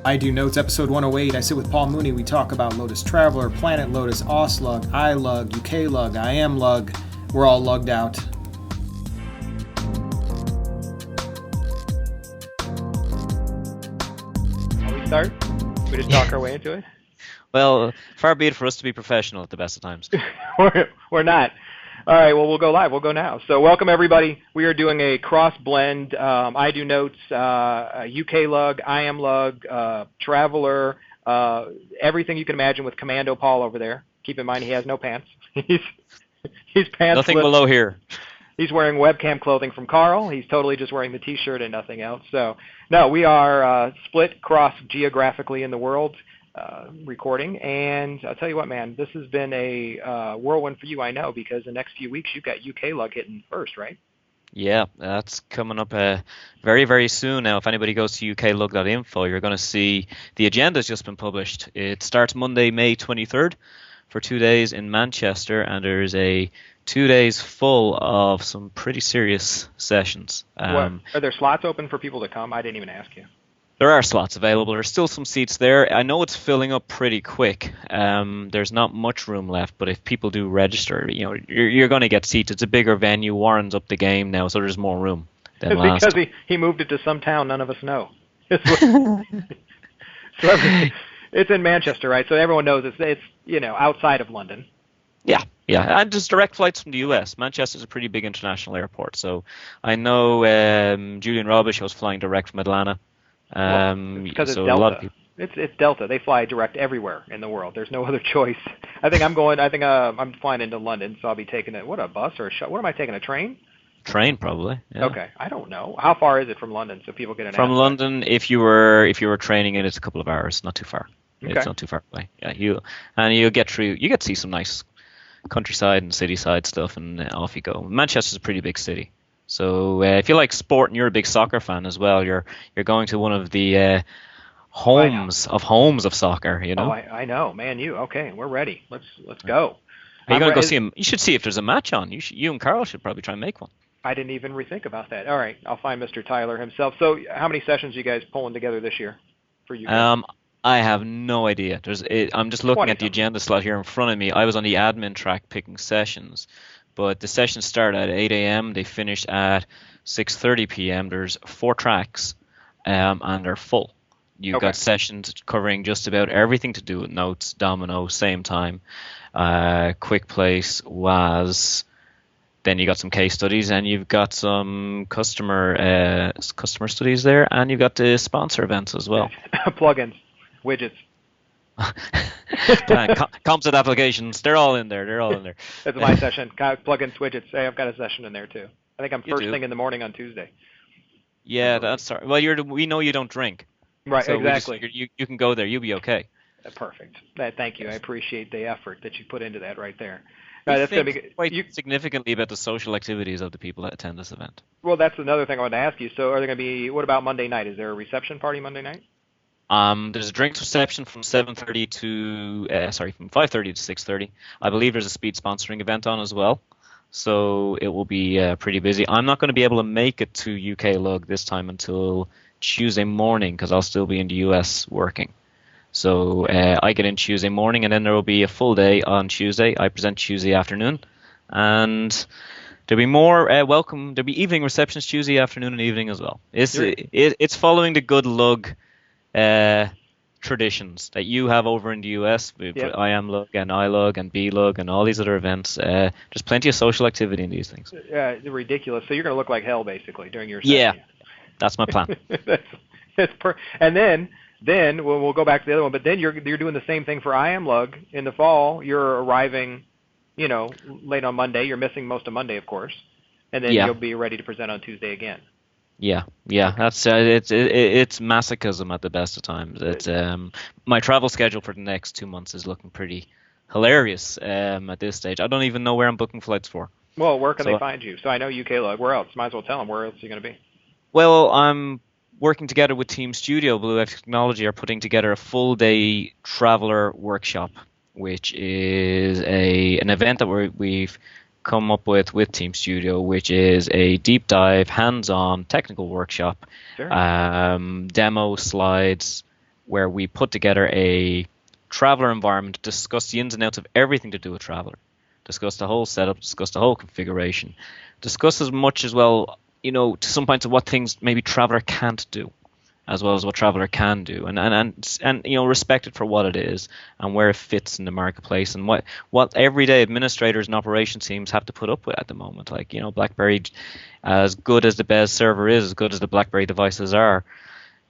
IdoNotes, episode 108. I sit with Paul Mooney. We talk about Lotus Traveler, Planet Lotus, IamLUG, ILUG, UKLUG, IamLUG. We're all lugged out. Shall we start? We just talk our way into it? Well, far be it for us to be professional at the best of times. We're not. All right, well, we'll go live. We'll go now. So welcome, everybody. We are doing a cross-blend IdoNotes, UKLUG, IamLUG, Traveler, everything you can imagine with Commando Paul over there. Keep in mind he has no pants. He's pantsless. Nothing below here. He's wearing webcam clothing from Carl. He's totally just wearing the T-shirt and nothing else. So, no, we are split cross geographically in the world. Recording, and I'll tell you what, man, this has been a whirlwind for you, I know, because the next few weeks you've got UKLUG hitting first, right? Yeah, that's coming up very, very soon now. If anybody goes to uklug.info, you're going to see the agenda's just been published. It starts Monday, May 23rd for 2 days in Manchester, and there's a 2 days full of some pretty serious sessions. Are there slots open for people to come? I didn't even ask you. There are slots available. There's still some seats there. I know it's filling up pretty quick. There's not much room left, but if people do register, you're going to get seats. It's a bigger venue. Warren's up the game now, so there's more room than last. Because he moved it to some town none of us know. So it's in Manchester, right? So everyone knows it's outside of London. Yeah, and there's direct flights from the US. Manchester's a pretty big international airport, so I know Julian Robish was flying direct from Atlanta. Because it's Delta. A lot of people. It's Delta. They fly direct everywhere in the world. There's no other choice. I'm flying into London, so I'll be taking what, a bus or what am I taking, a train? Train, probably. Yeah. Okay, I don't know. How far is it from London, so people get an From aspect? London, if you were training it, it's a couple of hours, not too far. Okay. It's not too far away. Yeah, you get to see some nice countryside and city side stuff, and off you go. Manchester's a pretty big city. So if you like sport and you're a big soccer fan as well, you're going to one of the homes of soccer. Oh, I know, man. Okay? We're ready. Let's go. Are you going to go see him? You should see if there's a match on. You and Carl should probably try and make one. I didn't even rethink about that. All right, I'll find Mr. Tyler himself. So how many sessions are you guys pulling together this year for you guys? I have no idea. I'm just looking at the agenda slot here in front of me. I was on the admin track picking sessions. But the sessions start at 8 a.m. They finish at 6:30 p.m. There's 4 tracks, and they're full. You've got sessions covering just about everything to do with notes, domino, same time, quick place, WAS. Then you got some case studies, and you've got some customer studies there, and you've got the sponsor events as well. Plugins, widgets. Composite applications, they're all in there. That's my session. Plugins, widgets. Hey, I've got a session in there too. I think I'm first thing in the morning on Tuesday. Yeah, that's right. Well, we know you don't drink. Right, so exactly. You can go there. You'll be okay. Perfect. Thank you. I appreciate the effort that you put into that right there. That's going to be quite significantly about the social activities of the people that attend this event. Well, that's another thing I wanted to ask you. So, are there going to be? What about Monday night? Is there a reception party Monday night? There's a drinks reception from 5:30 to 6:30. I believe there's a speed sponsoring event on as well, so it will be pretty busy. I'm not going to be able to make it to UKLUG this time until Tuesday morning because I'll still be in the US working. So I get in Tuesday morning, and then there will be a full day on Tuesday. I present Tuesday afternoon, and there'll be more welcome. There'll be evening receptions Tuesday afternoon and evening as well. It's following the good lug traditions that you have over in the US with IamLUG and ILUG and BLUG and all these other events. There's plenty of social activity in these things. Ridiculous. So you're going to look like hell basically during your session. Yeah, that's my plan. And then we'll go back to the other one. But then you're doing the same thing for IamLUG in the fall. You're arriving, late on Monday. You're missing most of Monday, of course, and then you'll be ready to present on Tuesday again. Yeah. That's it's masochism at the best of times. It's my travel schedule for the next 2 months is looking pretty hilarious at this stage. I don't even know where I'm booking flights for. Well, where can they find you? So I know UKLUG. Where else? Might as well tell them where else you're going to be. Well, I'm working together with Teamstudio. Blue F Technology are putting together a full day traveler workshop, which is an event that we've come up with Teamstudio, which is a deep dive, hands-on technical workshop, Sure. Demo slides, where we put together a Traveler environment, discuss the ins and outs of everything to do with Traveler, discuss the whole setup, discuss the whole configuration, discuss as much as well, to some points of what things maybe Traveler can't do, as well as what Traveler can do, and respect it for what it is and where it fits in the marketplace, and what everyday administrators and operations teams have to put up with at the moment. Like, BlackBerry, as good as the BES server is, as good as the BlackBerry devices are,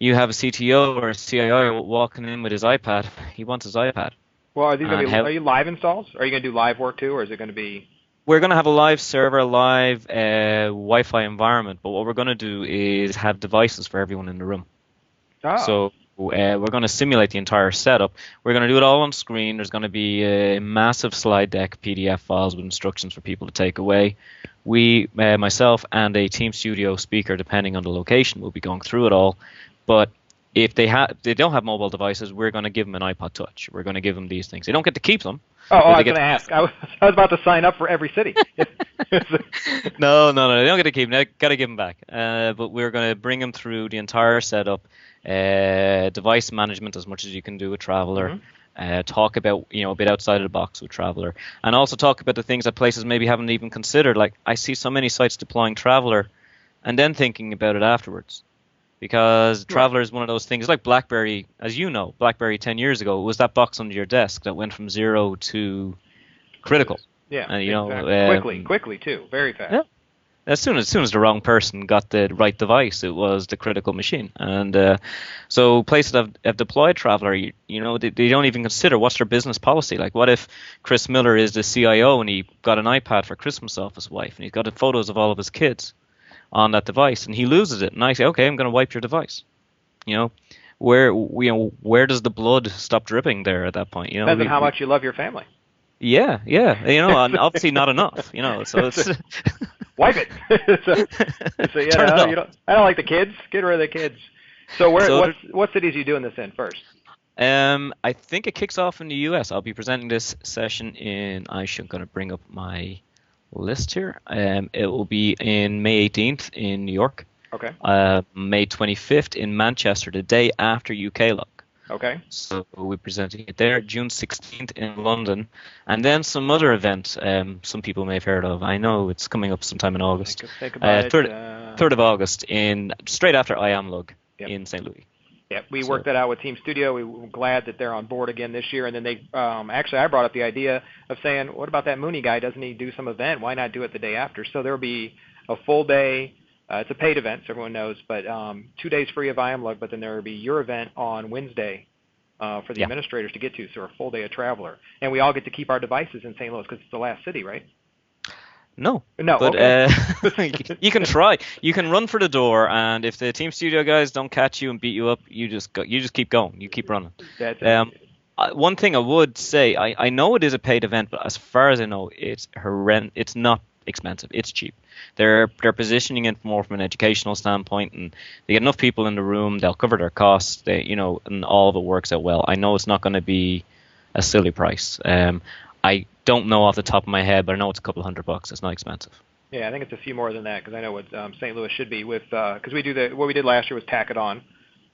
you have a CTO or a CIO walking in with his iPad. He wants his iPad. Well, are these going to be are you live installs? Are you going to do live work too, or is it going to be? We're going to have a live server, live Wi-Fi environment, but what we're going to do is have devices for everyone in the room. Oh. So we're going to simulate the entire setup. We're going to do it all on screen. There's going to be a massive slide deck, PDF files with instructions for people to take away. We, myself, and a Teamstudio speaker, depending on the location, will be going through it all. But if they don't have mobile devices, we're going to give them an iPod Touch. We're going to give them these things. They don't get to keep them. Oh, I was going to ask. I was about to sign up for every city. No, they don't get to keep them. They got to give them back. But we're going to bring them through the entire setup, device management as much as you can do with Traveler. Mm-hmm. Talk about a bit outside of the box with Traveler, and also talk about the things that places maybe haven't even considered. Like, I see so many sites deploying Traveler, and then thinking about it afterwards. Because Traveler is one of those things, like BlackBerry, as you know, BlackBerry 10 years ago, it was that box under your desk that went from 0 to critical. Yeah, and, exactly. Quickly too, very fast. Yeah. As soon as the wrong person got the right device, it was the critical machine. And so places that have deployed Traveler, they don't even consider what's their business policy. Like, what if Chris Miller is the CIO and he got an iPad for Christmas off his wife, and he's got the photos of all of his kids on that device, and he loses it, and I say, okay, I'm going to wipe your device. Where does the blood stop dripping there at that point? Depends on how much you love your family. Yeah, and obviously not enough. So it's wipe it. I don't like the kids. Get rid of the kids. So what cities are you doing this in first? I think it kicks off in the US. I'll be presenting this session in. I'm going to bring up my list here. It will be in May 18th in New York. Okay. May 25th in Manchester, the day after UKLUG. Okay. So we're presenting it there. June 16th in London, and then some other event some people may have heard of. I know it's coming up sometime in August. Think about 3rd of August straight after IamLUG in St. Louis. Yeah, we worked that out with Teamstudio. We were glad that they're on board again this year. And then they actually, I brought up the idea of saying, what about that Mooney guy? Doesn't he do some event? Why not do it the day after? So there will be a full day. It's a paid event, so everyone knows, but 2 days free of IamLUG. But then there will be your event on Wednesday for the administrators to get to, so a full day of Traveler. And we all get to keep our devices in St. Louis because it's the last city, right? No, but you can try. You can run for the door, and if the Teamstudio guys don't catch you and beat you up, you just keep going. You keep running. That's it. One thing I would say, I know it is a paid event, but as far as I know, it's horrendous. It's not expensive. It's cheap. They're positioning it more from an educational standpoint, and they get enough people in the room. They'll cover their costs. And all of it works out well. I know it's not going to be a silly price. I don't know off the top of my head, but I know it's a couple $100. It's not expensive. Yeah, I think it's a few more than that because I know what St. Louis should be with because we do what we did last year was tack it on.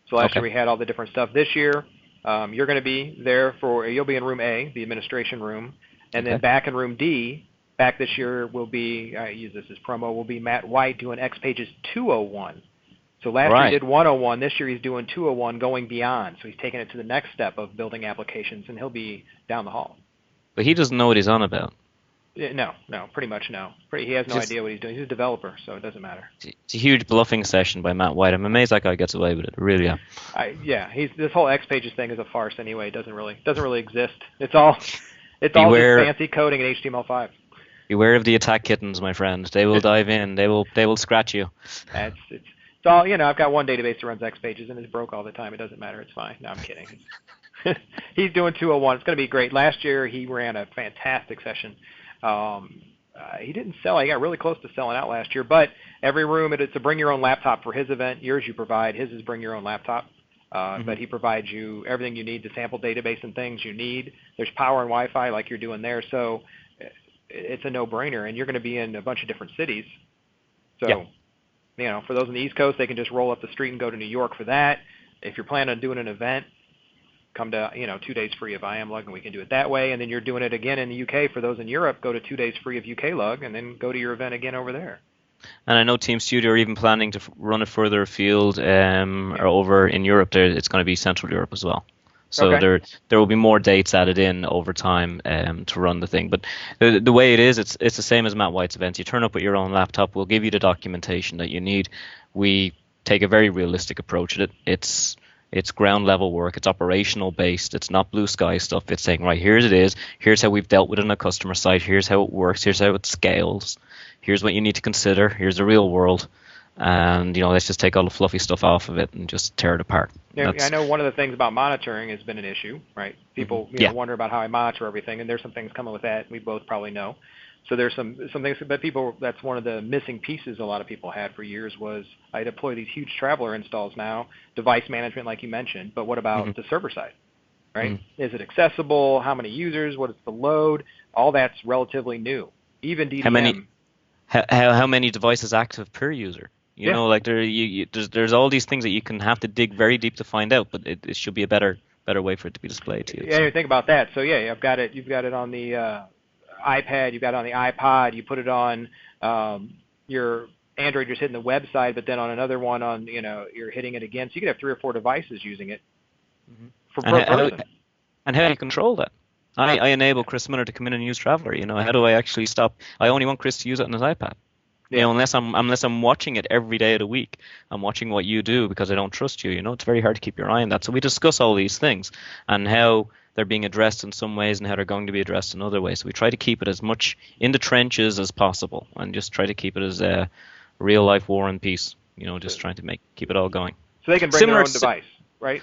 So last year we had all the different stuff. This year you're going to be there you'll be in room A, the administration room, and then back in room D. Back this year will be I use this as promo. Will be Matt White doing X Pages 201. So last year he did 101. This year he's doing 201, going beyond. So he's taking it to the next step of building applications, and he'll be down the hall. But he doesn't know what he's on about. No, pretty much no. He has no idea what he's doing. He's a developer, so it doesn't matter. It's a huge bluffing session by Matt White. I'm amazed that guy gets away with it. Really am. This whole X Pages thing is a farce anyway. It doesn't really exist. It's all just fancy coding in HTML5. Beware of the attack kittens, my friend. They will dive in. They will scratch you. It's all I've got one database that runs X Pages, and it's broke all the time. It doesn't matter. It's fine. No, I'm kidding. He's doing 201. It's going to be great. Last year he ran a fantastic session. He didn't sell. He got really close to selling out last year. But every room, it's a bring your own laptop for his event. Yours you provide. His is bring your own laptop. But he provides you everything you need, the sample database and things you need. There's power and Wi-Fi like you're doing there. So it's a no-brainer. And you're going to be in a bunch of different cities. So, for those on the East Coast, they can just roll up the street and go to New York for that. If you're planning on doing an event, come to 2 days free of IamLUG, and we can do it that way. And then you're doing it again in the UK. For those in Europe, go to 2 days free of UKLUG, and then go to your event again over there. And I know Teamstudio are even planning to run it further afield, or over in Europe. It's going to be Central Europe as well. So Okay. there will be more dates added in over time to run the thing. But the way it is, it's the same as Matt White's events. You turn up with your own laptop. We'll give you the documentation that you need. We take a very realistic approach at it. It's ground level work. It's operational based. It's not blue sky stuff. It's saying, right, here's it is. Here's how we've dealt with it on a customer site. Here's how it works. Here's how it scales. Here's what you need to consider. Here's the real world. And, let's just take all the fluffy stuff off of it and just tear it apart. Yeah, I know one of the things about monitoring has been an issue, right? People wonder about how I monitor everything, and there's some things coming with that. We both probably know. So there's some things, but that's one of the missing pieces a lot of people had for years was I deploy these huge Traveler installs now, device management like you mentioned, but what about the server side, right? Is it accessible? How many users? What is the load? All that's relatively new. Even DDM. How many devices active per user? There's all these things that you can have to dig very deep to find out, but it should be a better way for it to be displayed to you. Yeah, you think about that. So yeah, you've got it on the iPad, you've got it on the iPod, you put it on your Android, you're hitting the website, but then on another one you're hitting it again. So you could have 3 or 4 devices using it per person. And how do you control that? I enable Chris Miller to come in and use Traveler. How do I actually stop? I only want Chris to use it on his iPad. Yeah. Unless I'm watching it every day of the week, I'm watching what you do because I don't trust you. It's very hard to keep your eye on that. So we discuss all these things and how they're being addressed in some ways and how they're going to be addressed in other ways. So we try to keep it as much in the trenches as possible and just try to keep it as a real life war and peace. Just trying to keep it all going. So they can bring their own device, right?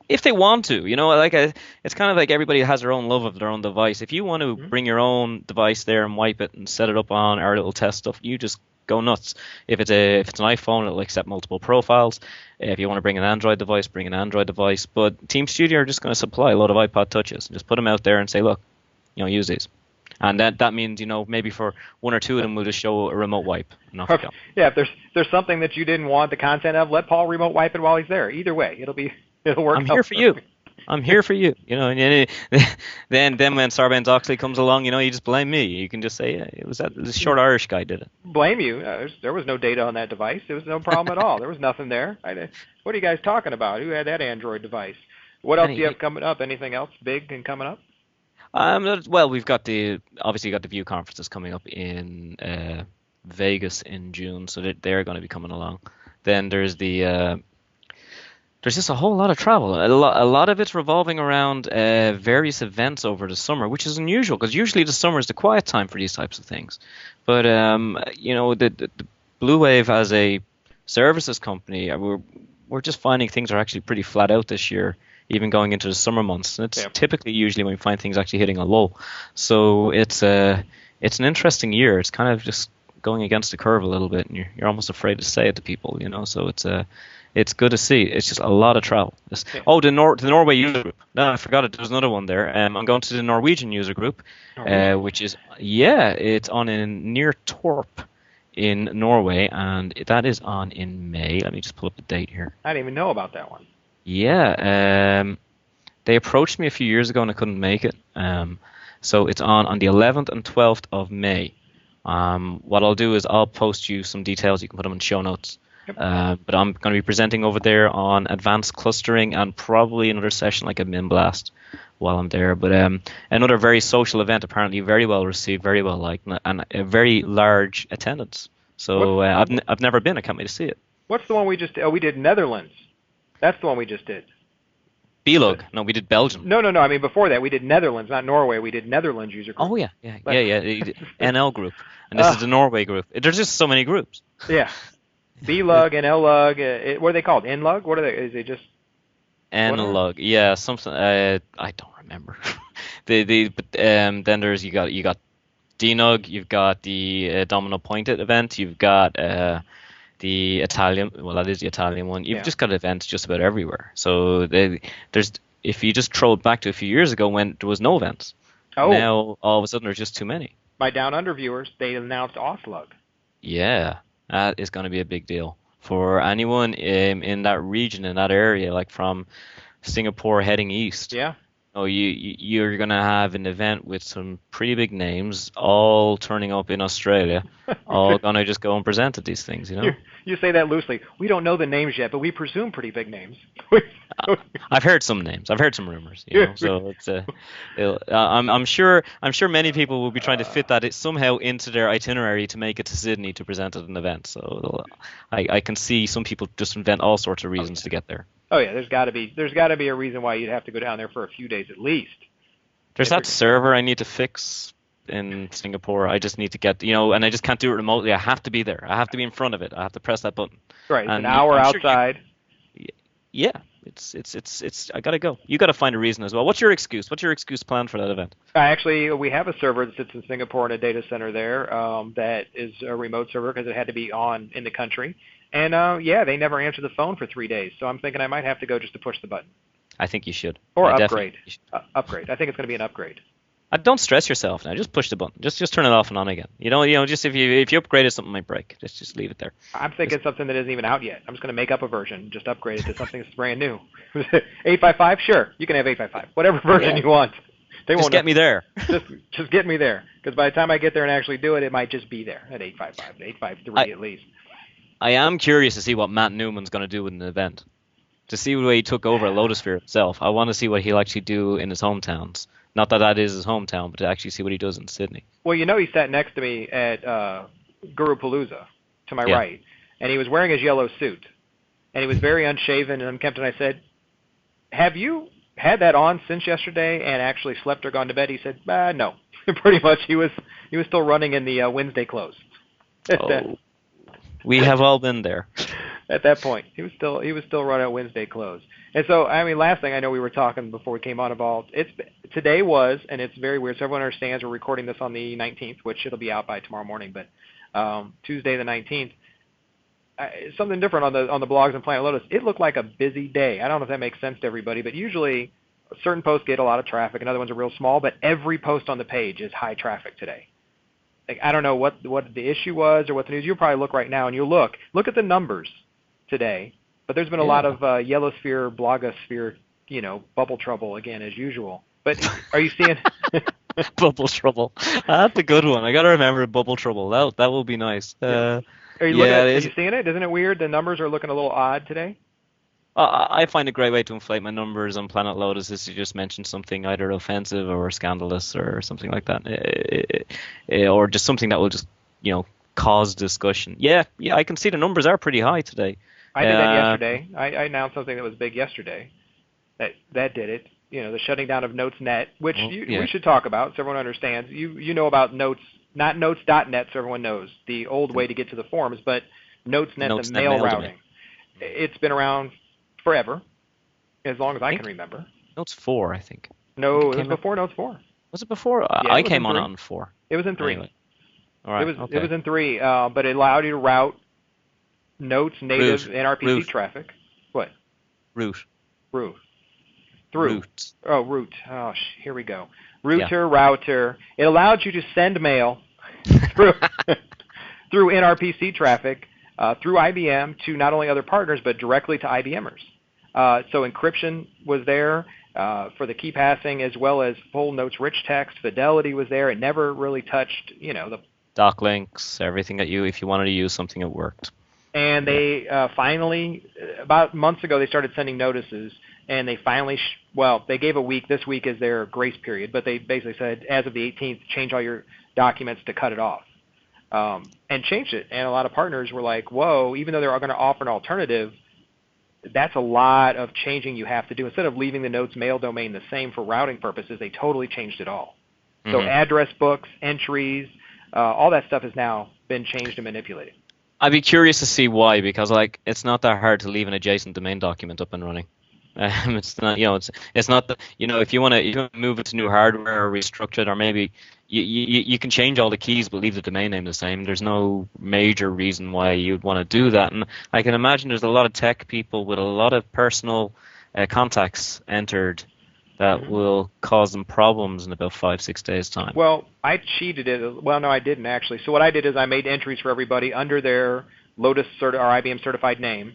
If they want to, it's kind of like everybody has their own love of their own device. If you want to bring your own device there and wipe it and set it up on our little test stuff, you just go nuts. If it's an iPhone, it'll accept multiple profiles. If you want to bring an Android device, bring an Android device. But Teamstudio are just going to supply a lot of iPod touches and just put them out there and say, look, use these. And that means, maybe for 1 or 2 of them, we'll just show a remote wipe. And off you go. Yeah, if there's something that you didn't want the content of, let Paul remote wipe it while he's there. Either way, it'll work. I'm here for you. I'm here for you. And then when Sarbanes-Oxley comes along, you just blame me. You can just say, yeah, it was the short Irish guy did it. Blame you. There was no data on that device. There was no problem at all. There was nothing there. What are you guys talking about? Who had that Android device? What else do you have coming up? Anything else big and coming up? Well, we've got the View conferences coming up in Vegas in June, so they're going to be coming along. Then there's just a whole lot of travel. A lot of it's revolving around various events over the summer, which is unusual because usually the summer is the quiet time for these types of things. But the Blue Wave as a services company, we're just finding things are actually pretty flat out this year, even going into the summer months. And it's typically usually when we find things actually hitting a lull. So it's an interesting year. It's kind of just going against the curve a little bit, and you're almost afraid to say it to people, So it's good to see. It's just a lot of travel. The Norway user group. No, I forgot it. There's another one there. I'm going to the Norwegian user group, which is it's on near Torp in Norway, and that is on in May. Let me just pull up the date here. I didn't even know about that one. Yeah, they approached me a few years ago and I couldn't make it. So it's on the 11th and 12th of May. What I'll do is I'll post you some details. You can put them in show notes. Yep. But I'm going to be presenting over there on advanced clustering and probably another session like a MinBlast while I'm there. But another very social event, apparently very well received, very well liked, and a very large attendance. So I've never been. I can't wait to see it. What's the one we just did? Oh, we did Netherlands. That's the one we just did. BLUG. No, we did Belgium. No. I mean, before that, we did Netherlands, not Norway. We did Netherlands user group. Oh, yeah. NL group. And this is the Norway group. There's just so many groups. Yeah. BLUG and LUG. What are they called? NLUG? What are they? Is it just NLUG? Yeah, something. I don't remember. But then there's you got DNUG. You've got the Domino Pointed event. You've got the Italian. Well, that is the Italian one. You've just got events just about everywhere. So there's if you just trolled back to a few years ago when there was no events. Oh. Now all of a sudden there's just too many. My Down Under viewers, they announced IamLUG. Yeah. That is going to be a big deal for anyone in that region, in that area, like from Singapore heading east. Yeah. Oh, you're gonna have an event with some pretty big names, all turning up in Australia, all gonna just go and present at these things, you know. You say that loosely. We don't know the names yet, but we presume pretty big names. I've heard some names. I've heard some rumors, you know. So it's I'm sure many people will be trying to fit that somehow into their itinerary to make it to Sydney to present at an event. So I can see some people just invent all sorts of reasons to get there. Oh yeah, there's got to be a reason why you'd have to go down there for a few days at least. There's that server I need to fix in Singapore. I just need to get, and I just can't do it remotely. I have to be there. I have to be in front of it. I have to press that button. Right, it's an hour outside. Yeah, it's. I gotta go. You gotta find a reason as well. What's your excuse? What's your excuse plan for that event? Actually, we have a server that sits in Singapore in a data center there. That is a remote server because it had to be on in the country. And they never answered the phone for 3 days. So I'm thinking I might have to go just to push the button. I think you should. Or upgrade. Upgrade. I think it's going to be an upgrade. Don't stress yourself now. Just push the button. Just turn it off and on again. Just if you upgrade it, something might break. Just leave it there. I'm thinking something that isn't even out yet. I'm just going to make up a version, just upgrade it to something that's brand new. 855, sure, you can have 855, whatever version you want. Just get me there. just get me there, because by the time I get there and actually do it, it might just be there at 855, 853 at least. I am curious to see what Matt Newman's going to do with an event. To see the way he took over Lotus Sphere himself. I want to see what he'll actually do in his hometowns. Not that is his hometown, but to actually see what he does in Sydney. Well, he sat next to me at Guru Palooza, to my right, and he was wearing his yellow suit, and he was very unshaven and unkempt, and I said, have you had that on since yesterday and actually slept or gone to bed? He said, no. Pretty much he was still running in the Wednesday clothes. We have all been there. At that point, he was still running at Wednesday close. And so, last thing I know, we were talking before we came on about today was, and it's very weird. So everyone understands we're recording this on the 19th, which it'll be out by tomorrow morning. But Tuesday the 19th, something different on the blogs and Planet Lotus. It looked like a busy day. I don't know if that makes sense to everybody, but usually certain posts get a lot of traffic, and other ones are real small. But every post on the page is high traffic today. I don't know what the issue was or what the news. You'll probably look right now, and you'll look at the numbers today. But there's been a lot of yellow sphere, blogosphere, bubble trouble again as usual. But are you seeing bubble trouble? That's a good one. I got to remember bubble trouble. That will be nice. Are you seeing it? Isn't it weird? The numbers are looking a little odd today. I find a great way to inflate my numbers on Planet Lotus is to just mention something either offensive or scandalous or something like that, or just something that will just cause discussion. Yeah, I can see the numbers are pretty high today. I did that yesterday. I announced something that was big yesterday. That did it. The shutting down of Notes.net, which we should talk about so everyone understands. You know about Notes, not Notes.net, so everyone knows the old way to get to the forums, but Notes.net, the mail routing. It's been around forever, as long as I can remember. Notes 4, I think. No, it was before Notes 4. Was it before? I came on 4. It was in 3. Anyway. All right. It was in 3, but it allowed you to route Notes native NRPC traffic. What? Root. Through. Root. Oh, root. Oh, here we go. Router. It allowed you to send mail through NRPC traffic through IBM to not only other partners but directly to IBMers. So encryption was there for the key passing, as well as full Notes rich text. Fidelity was there. It never really touched, the doc links, everything that if you wanted to use something, it worked. And they finally, about months ago, they started sending notices, and they finally, they gave a week. This week is their grace period, but they basically said, as of the 18th, change all your documents to cut it off. And changed it. And a lot of partners were like, whoa, even though they're going to offer an alternative, that's a lot of changing you have to do. Instead of leaving the Notes mail domain the same for routing purposes, they totally changed it all. So address books, entries, all that stuff has now been changed and manipulated. I'd be curious to see why, because it's not that hard to leave an adjacent domain document up and running. It's not, it's not that, if you want to move it to new hardware or restructure it, or maybe you can change all the keys but leave the domain name the same. There's no major reason why you'd want to do that. And I can imagine there's a lot of tech people with a lot of personal contacts entered that will cause them problems in about 5-6 days' time. Well, I cheated it. Well, no, I didn't actually. So what I did is I made entries for everybody under their Lotus or IBM certified name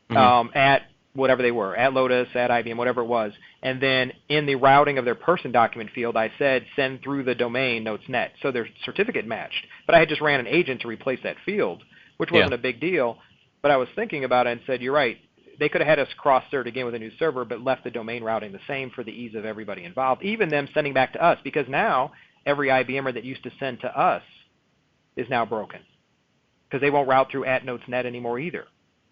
at whatever they were, at Lotus, at IBM, whatever it was. And then in the routing of their person document field, I said send through the domain notesnet. So their certificate matched. But I had just ran an agent to replace that field, which wasn't a big deal. But I was thinking about it and said, you're right. They could have had us cross-cert again with a new server, but left the domain routing the same for the ease of everybody involved, even them sending back to us, because now every IBMer that used to send to us is now broken because they won't route through at notesnet anymore either.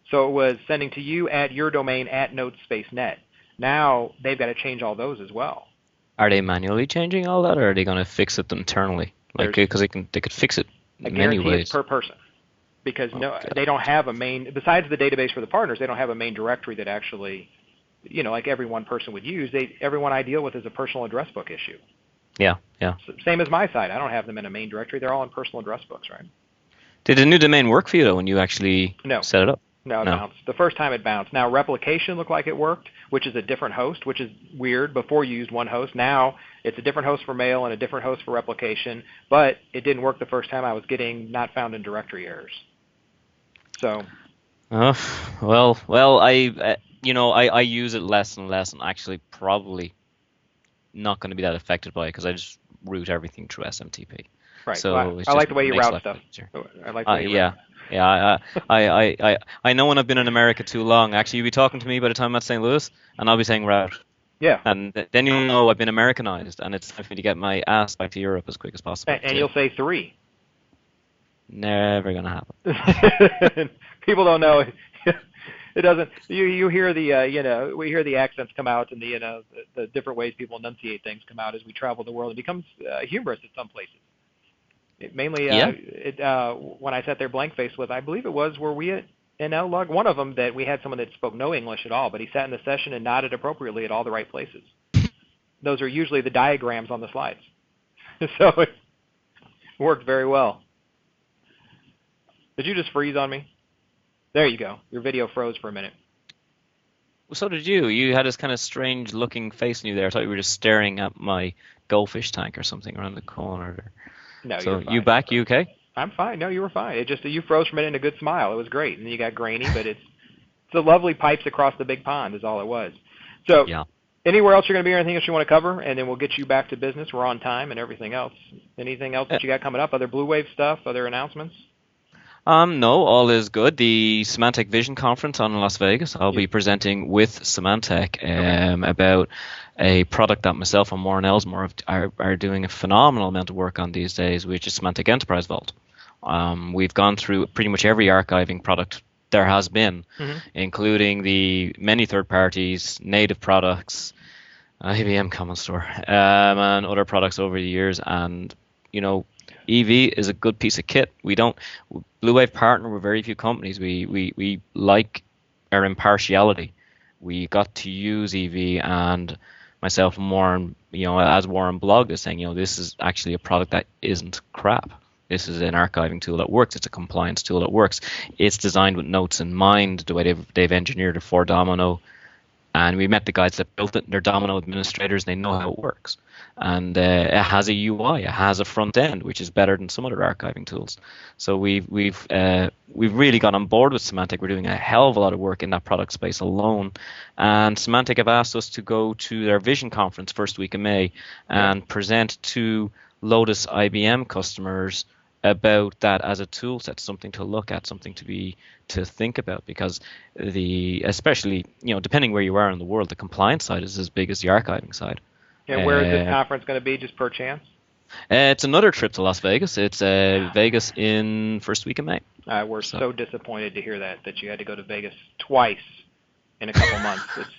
So it was sending to you at your domain at notespace.net. Now they've got to change all those as well. Are they manually changing all that, or are they going to fix it internally? Like, because they could fix it in many ways. Per person. Because they don't have a main, besides the database for the partners, they don't have a main directory that actually, like every one person would use. Everyone I deal with is a personal address book issue. Yeah. So, same as my site. I don't have them in a main directory. They're all in personal address books, right? Did the new domain work for you, though, when you actually set it up? No, it bounced. The first time it bounced. Now, replication looked like it worked, which is a different host, which is weird. Before you used one host. Now it's a different host for mail and a different host for replication. But it didn't work the first time. I was getting not found in directory errors. So. Well, I use it less and less, and actually probably not going to be that affected by it because I just route everything through SMTP. Right. So well, I like the way you route stuff. I like the way you route. Yeah, I know when I've been in America too long. Actually, you'll be talking to me by the time I'm at St. Louis, and I'll be saying route. Yeah. And then you'll know I've been Americanized, and it's time for me to get my ass back to Europe as quick as possible. And you'll say 3. Never gonna happen. People don't know. It doesn't. You hear the we hear the accents come out, and the different ways people enunciate things come out as we travel the world. It becomes humorous at some places. Mainly, when I sat there blank faced with, I believe it was, were we at IamLUG? One of them that we had someone that spoke no English at all, but he sat in the session and nodded appropriately at all the right places. Those are usually the diagrams on the slides. So it worked very well. Did you just freeze on me? There you go. Your video froze for a minute. Well, so did you. You had this kind of strange looking face in you there. I thought you were just staring at my goldfish tank or something around the corner there. No, so you're fine. You back? You okay? I'm fine. No, you were fine. It just you froze for a minute and a good smile. It was great. And then you got grainy, but it's the lovely pipes across the big pond is all it was. So anywhere else you're going to be or anything else you want to cover, and then we'll get you back to business. We're on time and everything else. Anything else that you got coming up? Other Blue Wave stuff? Other announcements? No, all is good. The Symantec Vision Conference on Las Vegas. I'll be presenting with Symantec about a product that myself and Warren Ellsmore are doing a phenomenal amount of work on these days, which is Symantec Enterprise Vault. We've gone through pretty much every archiving product there has been, including the many third parties, native products, IBM Common Store, and other products over the years. And, EV is a good piece of kit. Blue Wave partner with very few companies. We like our impartiality. We got to use EV, and myself and Warren, as Warren blogged is saying, this is actually a product that isn't crap. This is an archiving tool that works. It's a compliance tool that works. It's designed with notes in mind, the way they've engineered it for Domino. And we met the guys that built it. They're Domino administrators. They know how it works. And it has a UI. It has a front end, which is better than some other archiving tools. So we've really got on board with Symantec. We're doing a hell of a lot of work in that product space alone. And Symantec have asked us to go to their Vision conference first week of May and present to Lotus IBM customers about that as a tool set, something to look at, something to think about, because especially depending where you are in the world, the compliance side is as big as the archiving side. And where is this conference going to be, just per chance? It's another trip to Las Vegas. It's Vegas in first week of May. We're so disappointed to hear that you had to go to Vegas twice in a couple months. It's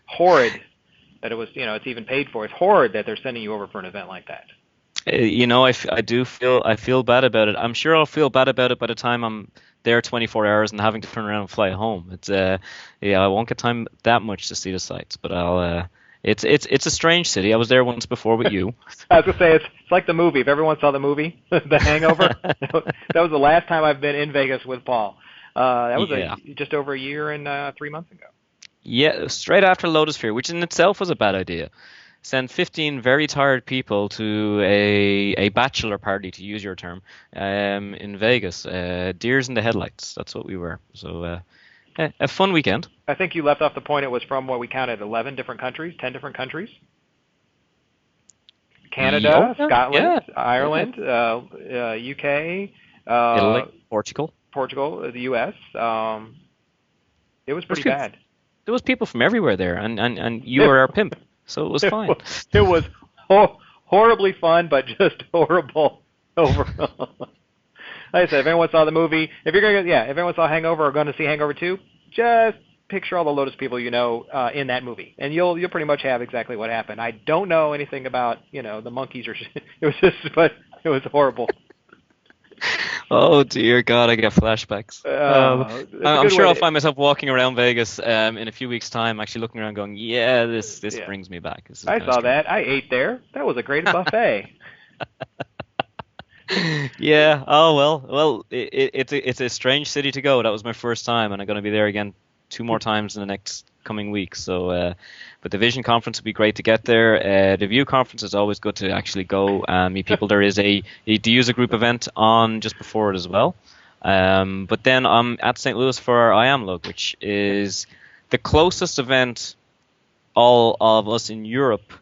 horrid that it was, it's even paid for. It's horrid that they're sending you over for an event like that. I feel bad about it. I'm sure I'll feel bad about it by the time I'm there 24 hours and having to turn around and fly home. It's I won't get time that much to see the sights, but I'll. It's a strange city. I was there once before with you. I was gonna say it's like the movie. If everyone saw the movie, The Hangover, that was the last time I've been in Vegas with Paul. That was just over a year and 3 months ago. Yeah, straight after Lotus Fair, which in itself was a bad idea. Send 15 very tired people to a bachelor party, to use your term, in Vegas. Deers in the headlights. That's what we were. So A fun weekend. I think you left off the point. It was from what we counted 11 different countries, 10 different countries. Canada, Yeah, Scotland, yeah, Ireland, UK, Italy, Portugal. Portugal, the US. It was There's pretty people, bad. there was people from everywhere there, and you were our pimp, so it was fine. It was horribly fun, but just horrible overall. Like I said, if anyone saw the movie, if anyone saw Hangover or going to see Hangover 2, just picture all the Lotus people you know in that movie, and you'll pretty much have exactly what happened. I don't know anything about the monkeys or shit. But it was horrible. Oh dear God, I get flashbacks. I'm sure I'll find myself walking around Vegas in a few weeks' time, actually looking around, going, "Yeah, this brings me back." I saw that. I ate there. That was a great buffet. Yeah. Oh well. It's a strange city to go. That was my first time, and I'm going to be there again 2 more times in the next coming weeks. So, but the Vision conference would be great to get there. The View conference is always good to actually go and meet people. There is the user group event on just before it as well. But then I'm at St. Louis for our IamLUG, which is the closest event all of us in Europe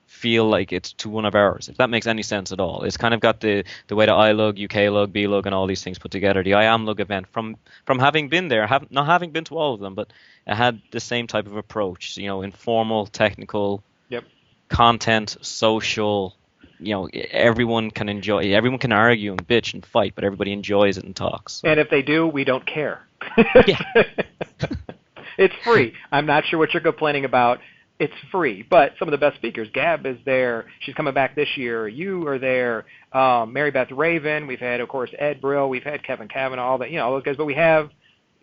feel like it's to one of ours, if that makes any sense at all. It's kind of got the way the ILUG, UKLUG, BLUG, and all these things put together. The IamLUG event, from having been there, not having been to all of them, but it had the same type of approach. Informal, technical, content, social. Everyone can enjoy. Everyone can argue and bitch and fight, but everybody enjoys it and talks. And if they do, we don't care. Yeah. It's free. I'm not sure what you're complaining about. It's free, but some of the best speakers. Gab is there. She's coming back this year. You are there. Mary Beth Raven. We've had, of course, Ed Brill. We've had Kevin Kavanaugh. All that, all those guys. But we have,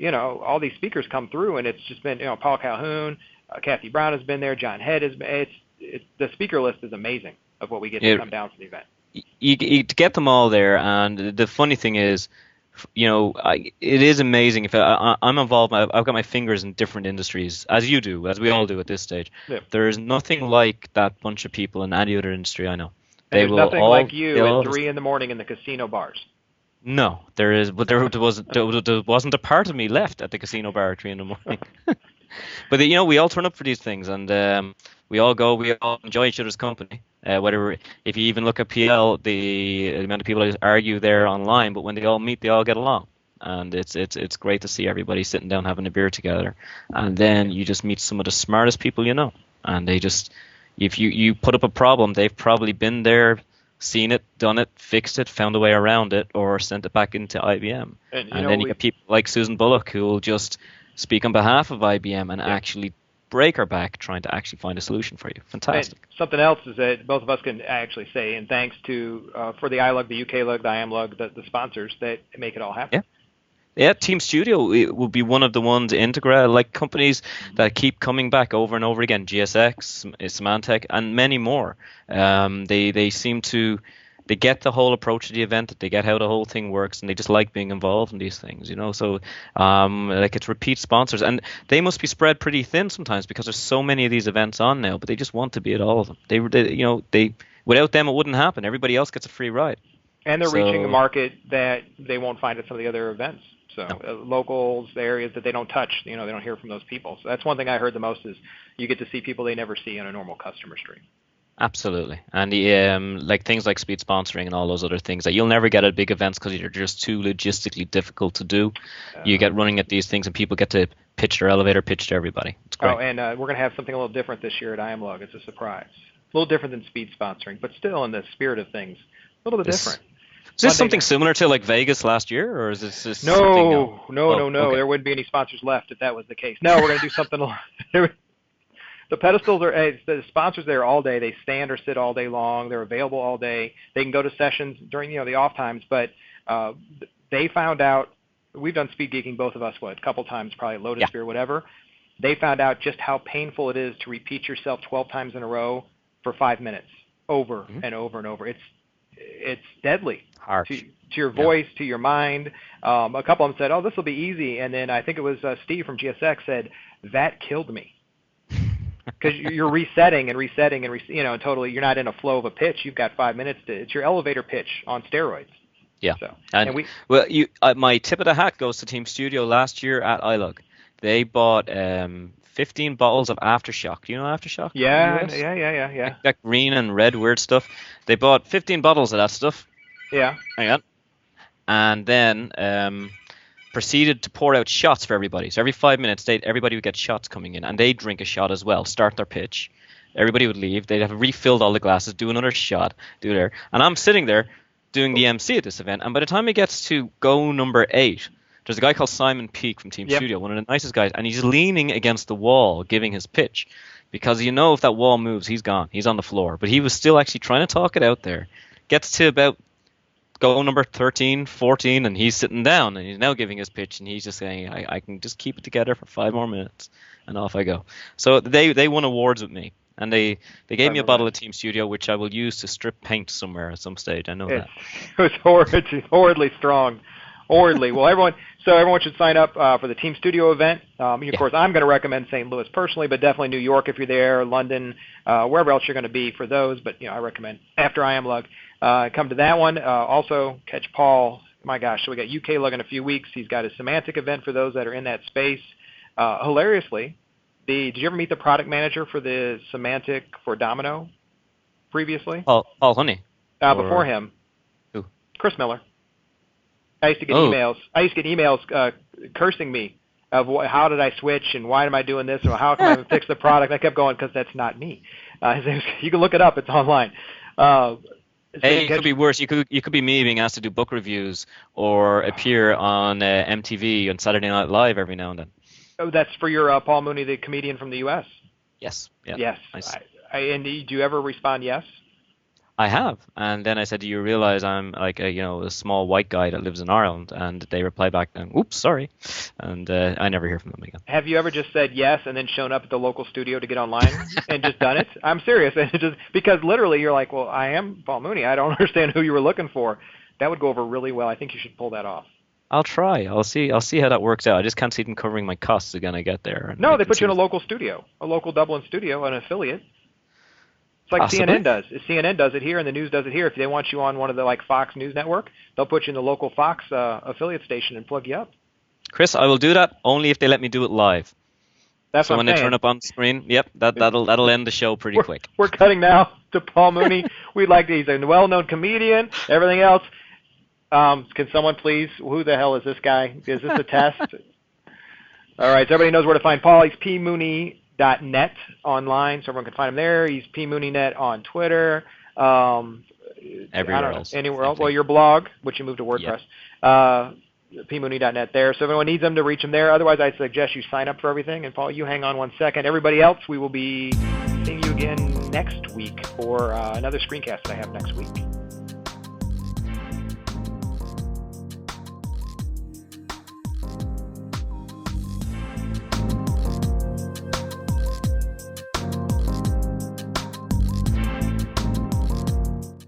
all these speakers come through, and it's just been, Paul Calhoun, Kathy Brown has been there. John Head has been. It's the speaker list is amazing of what we get to come down for the event. You get them all there, and the funny thing is, it is amazing. If I'm involved, I've got my fingers in different industries, as you do, as we all do at this stage. Yeah. There is nothing like that bunch of people in any other industry I know. There's nothing like you at 3 in the morning in the casino bars. No, there is, but there wasn't a part of me left at the casino bar at 3 in the morning. But we all turn up for these things, and we all go. We all enjoy each other's company. If you even look at PL, the amount of people that argue there online, but when they all meet, they all get along, and it's great to see everybody sitting down having a beer together, and then you just meet some of the smartest people and they just, if you put up a problem, they've probably been there, seen it, done it, fixed it, found a way around it, or sent it back into IBM, and then you get people like Susan Bullock who will just speak on behalf of IBM and actually break our back trying to actually find a solution for you. Fantastic. And something else is that both of us can actually say, and thanks to for the ILUG, the UKLUG, the IamLUG, the sponsors that make it all happen. Yeah, Teamstudio will be one of the ones, Integra, like companies that keep coming back over and over again. GSX, Symantec, and many more. They seem to. They get the whole approach to the event, they get how the whole thing works, and they just like being involved in these things, So, it's repeat sponsors, and they must be spread pretty thin sometimes because there's so many of these events on now. But they just want to be at all of them. They without them it wouldn't happen. Everybody else gets a free ride. And they're reaching a market that they won't find at some of the other events. So locals, the areas that they don't touch, they don't hear from those people. So that's one thing I heard the most is you get to see people they never see on a normal customer stream. Absolutely, and like things like speed sponsoring and all those other things that you'll never get at big events because they're just too logistically difficult to do. You get running at these things, and people get to pitch their elevator pitch to everybody. It's great. Oh, and we're going to have something a little different this year at IamLUG. It's a surprise. A little different than speed sponsoring, but still in the spirit of things, a little bit different. Is this something similar to like Vegas last year, or is this something? No. Okay. There wouldn't be any sponsors left if that was the case. No, we're going to do something. The pedestals are the sponsors there all day. They stand or sit all day long. They're available all day. They can go to sessions during the off times. But they found out, we've done speed geeking, both of us, a couple times, probably at Lotus or whatever. They found out just how painful it is to repeat yourself 12 times in a row for 5 minutes, over and over and over. It's deadly to your voice, to your mind. A couple of them said, "Oh, this will be easy," and then I think it was Steve from GSX said, "That killed me." Because you're resetting and totally you're not in a flow of a pitch. You've got 5 minutes it's your elevator pitch on steroids. Yeah. So, my tip of the hat goes to Teamstudio last year at ILUG. They bought 15 bottles of Aftershock. Do you know Aftershock? Yeah, US? yeah. That green and red weird stuff. They bought 15 bottles of that stuff. Yeah. Hang on. And then proceeded to pour out shots for everybody. So every 5 minutes, everybody would get shots coming in, and they'd drink a shot as well, start their pitch. Everybody would leave. They'd have refilled all the glasses, do another shot, do there. And I'm sitting there doing the MC at this event, and by the time it gets to go number 8, there's a guy called Simon Peake from Teamstudio, one of the nicest guys, and he's leaning against the wall giving his pitch. Because if that wall moves, he's gone. He's on the floor. But he was still actually trying to talk it out there. Gets to about goal number 13, 14, and he's sitting down, and he's now giving his pitch, and he's just saying, I can just keep it together for 5 more minutes, and off I go. So they won awards with me. And they gave me a bottle of Teamstudio, which I will use to strip paint somewhere at some stage. I know that. It was horridly strong. Horridly. Well, everyone should sign up for the Teamstudio event. Of course, I'm going to recommend St. Louis personally, but definitely New York if you're there, London, wherever else you're going to be for those. But I recommend after IamLUG, come to that one. Also, catch Paul. My gosh, so we got UKLUG in a few weeks. He's got a Symantec event for those that are in that space. Hilariously, did you ever meet the product manager for the Symantec for Domino previously? Paul Honey. Before him. Who? Chris Miller. I used to get emails cursing me of how did I switch and why am I doing this or how can I fix the product. I kept going because that's not me. You can look it up. It's online. It could be worse. You could be me being asked to do book reviews or appear on MTV on Saturday Night Live every now and then. Oh, that's for your Paul Mooney, the comedian from the U.S.? Yes. Yeah. Yes. Nice. And do you ever respond yes? I have. And then I said, do you realize I'm like a small white guy that lives in Ireland? And they replied back, oops, sorry. And I never hear from them again. Have you ever just said yes and then shown up at the local studio to get online and just done it? I'm serious. Because literally you're like, well, I am Paul Mooney. I don't understand who you were looking for. That would go over really well. I think you should pull that off. I'll try. I'll see how that works out. I just can't see them covering my costs again. I get there. No, they put you in a local studio, a local Dublin studio, an affiliate. It's like Possibly. CNN does. CNN does it here, and the news does it here. If they want you on one of the Fox News Network, they'll put you in the local Fox affiliate station and plug you up. Chris, I will do that only if they let me do it live. That's so what I'm when saying. they turn up on the screen, yep, that'll end the show pretty quick. We're cutting now to Paul Mooney. He's a well-known comedian. Everything else. Can someone please? Who the hell is this guy? Is this a test? All right, so everybody knows where to find Paul. He's pmooney.net online, so everyone can find him there. He's pmooneynet on Twitter. Everywhere else. Anywhere else? Well, your blog, which you moved to WordPress. Yep. pmooney.net there. So if anyone needs them to reach them there. Otherwise, I suggest you sign up for everything. And Paul, you hang on 1 second. Everybody else, we will be seeing you again next week for another screencast that I have next week.